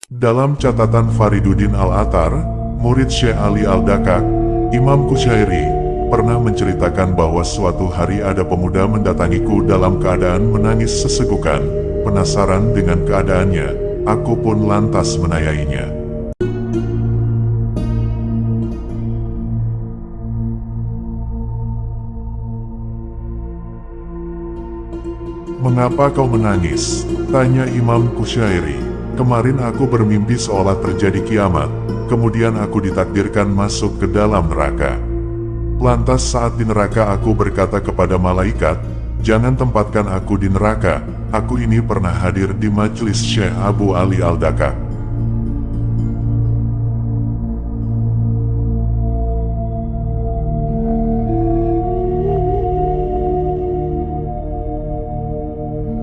Dalam catatan Fariduddin Al-Attar, murid Syekh Ali Al-Dakak, Imam Kusyairi, pernah menceritakan bahwa suatu hari ada pemuda mendatangiku dalam keadaan menangis sesegukan. Penasaran dengan keadaannya, aku pun lantas menanyainya. "Mengapa kau menangis?" tanya Imam Kusyairi. "Kemarin aku bermimpi seolah terjadi kiamat, kemudian aku ditakdirkan masuk ke dalam neraka. Lantas saat di neraka aku berkata kepada malaikat, 'Jangan tempatkan aku di neraka, aku ini pernah hadir di majelis Syekh Abu Ali Al-Dakak.'"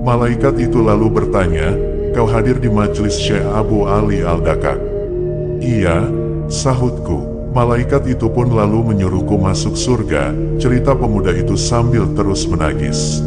Malaikat itu lalu bertanya, "Kau hadir di majelis Syekh Abu Ali Al-Dakak?" "Iya," sahutku. Malaikat itu pun lalu menyuruhku masuk surga. Cerita pemuda itu sambil terus menangis.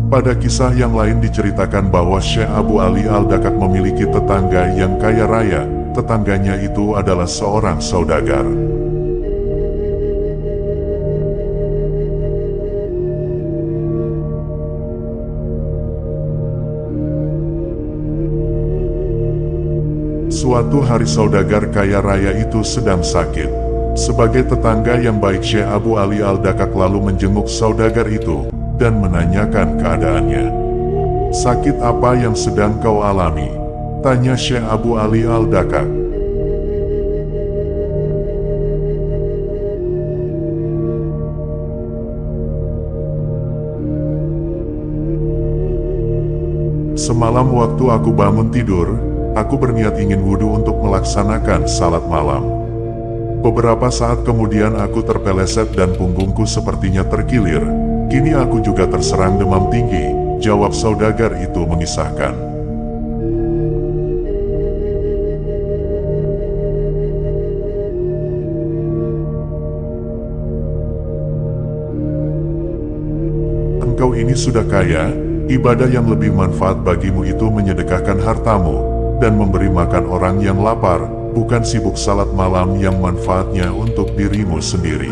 Pada kisah yang lain diceritakan bahwa Syekh Abu Ali Al-Dakak memiliki tetangga yang kaya raya. Tetangganya itu adalah seorang saudagar. Suatu hari saudagar kaya raya itu sedang sakit. Sebagai tetangga yang baik, Syekh Abu Ali Al-Dakak lalu menjenguk saudagar itu dan menanyakan keadaannya. "Sakit apa yang sedang kau alami?" tanya Syekh Abu Ali Al-Dakak. "Semalam waktu aku bangun tidur, aku berniat ingin wudhu untuk melaksanakan salat malam. Beberapa saat kemudian aku terpeleset dan punggungku sepertinya terkilir. Kini aku juga terserang demam tinggi," jawab saudagar itu mengisahkan. "Engkau ini sudah kaya, ibadah yang lebih manfaat bagimu itu menyedekahkan hartamu dan memberi makan orang yang lapar, bukan sibuk salat malam yang manfaatnya untuk dirimu sendiri."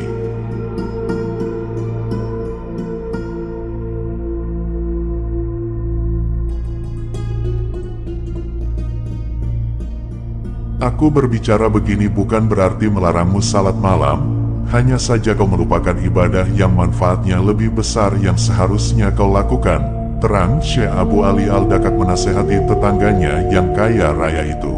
"Aku berbicara begini bukan berarti melarangmu salat malam, hanya saja kau merupakan ibadah yang manfaatnya lebih besar yang seharusnya kau lakukan," terang Syekh Abu Ali Al-Dakak menasehati tetangganya yang kaya raya itu.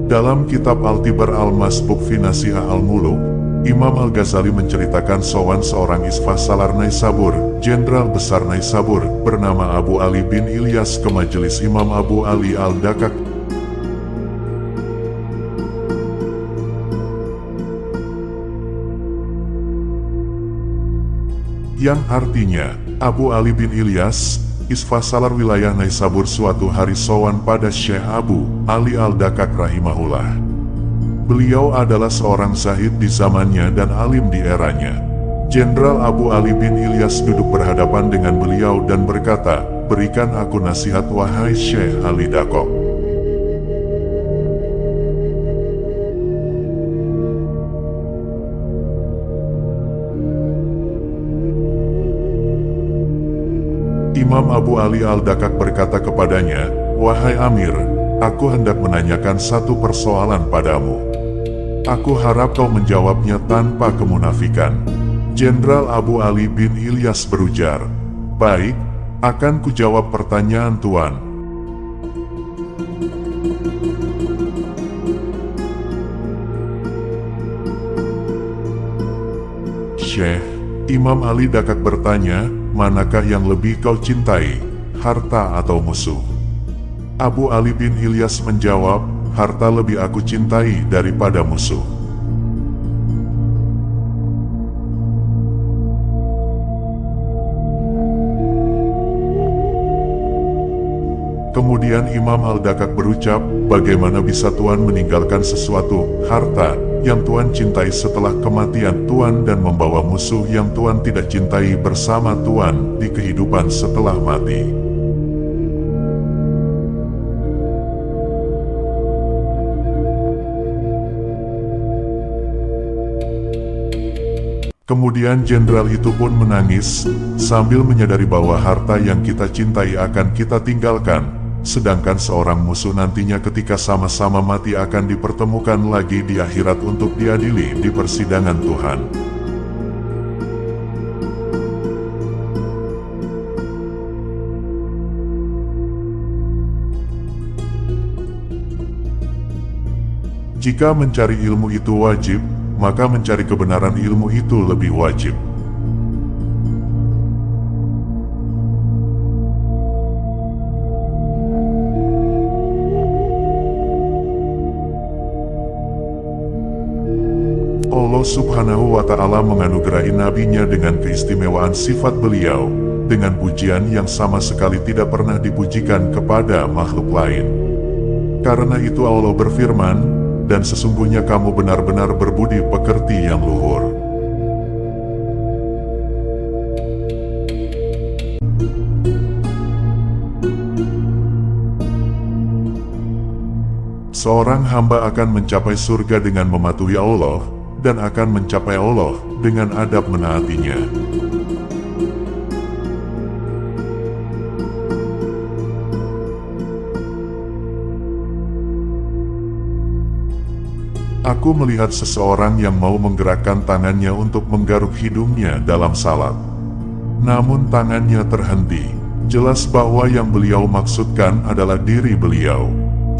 Dalam kitab Al-Tibar Al-Masbuk fi Nasihah Al-Muluk, Imam Al-Ghazali menceritakan sowan seorang Isfasalar Naisabur, jenderal besar Naisabur, bernama Abu Ali bin Ilyas ke majelis Imam Abu Ali Al-Dakak. Yang artinya, Abu Ali bin Ilyas, Isfasalar wilayah Naisabur, suatu hari sowan pada Syekh Abu Ali Al-Dakak rahimahullah. Beliau adalah seorang zahid di zamannya dan alim di eranya. Jenderal Abu Ali bin Ilyas duduk berhadapan dengan beliau dan berkata, "Berikan aku nasihat wahai Syekh Ali Dakok." Imam Abu Ali Al-Dakak berkata kepadanya, "Wahai Amir, aku hendak menanyakan satu persoalan padamu. Aku harap kau menjawabnya tanpa kemunafikan." Jenderal Abu Ali bin Ilyas berujar, "Baik, akan kujawab pertanyaan Tuan." "Syekh," Imam Ali Dakak bertanya, "manakah yang lebih kau cintai, harta atau musuh?" Abu Ali bin Ilyas menjawab, "Harta lebih aku cintai daripada musuh." Kemudian Imam Al-Dakak berucap, bagaimana bisa Tuan meninggalkan sesuatu, harta, yang Tuan cintai setelah kematian Tuan dan membawa musuh yang Tuan tidak cintai bersama Tuan di kehidupan setelah mati. Kemudian jenderal itu pun menangis, sambil menyadari bahwa harta yang kita cintai akan kita tinggalkan, sedangkan seorang musuh nantinya ketika sama-sama mati akan dipertemukan lagi di akhirat untuk diadili di persidangan Tuhan. Jika mencari ilmu itu wajib, maka mencari kebenaran ilmu itu lebih wajib. Allah Subhanahu wa Ta'ala menganugerahi nabinya dengan keistimewaan sifat beliau, dengan pujian yang sama sekali tidak pernah dipujikan kepada makhluk lain. Karena itu Allah berfirman, dan sesungguhnya kamu benar-benar berbudi pekerti yang luhur. Seorang hamba akan mencapai surga dengan mematuhi Allah, dan akan mencapai Allah dengan adab menaatinya. Aku melihat seseorang yang mau menggerakkan tangannya untuk menggaruk hidungnya dalam salat. Namun tangannya terhenti. Jelas bahwa yang beliau maksudkan adalah diri beliau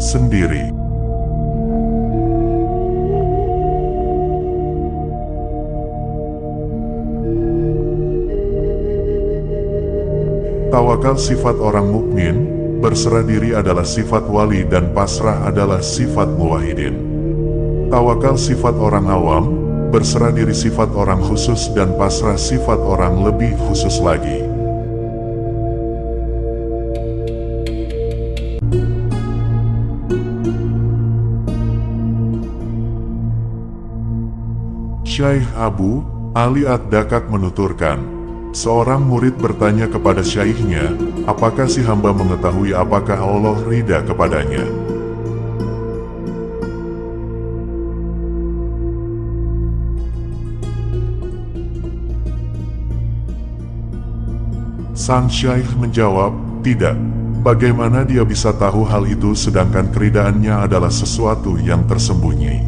sendiri. Tawakal sifat orang mukmin, berserah diri adalah sifat wali dan pasrah adalah sifat muwahhidin. Tawakal sifat orang awam, berserah diri sifat orang khusus dan pasrah sifat orang lebih khusus lagi. Syekh Abu Ali Ad-Dakak menuturkan, seorang murid bertanya kepada syaikhnya, apakah si hamba mengetahui apakah Allah ridha kepadanya? Sang syaikh menjawab, tidak. Bagaimana dia bisa tahu hal itu sedangkan keridaannya adalah sesuatu yang tersembunyi?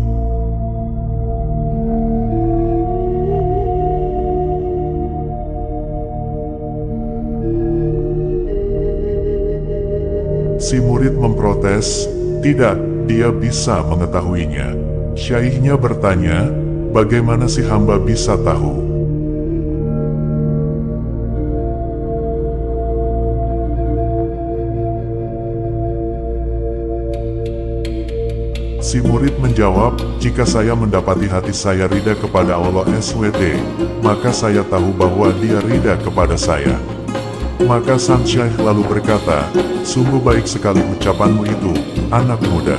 Si murid memprotes, tidak, dia bisa mengetahuinya. Syaikhnya bertanya, bagaimana si hamba bisa tahu? Si murid menjawab, jika saya mendapati hati saya ridha kepada Allah SWT, maka saya tahu bahwa dia ridha kepada saya. Maka sang syekh lalu berkata, sungguh baik sekali ucapanmu itu, anak muda.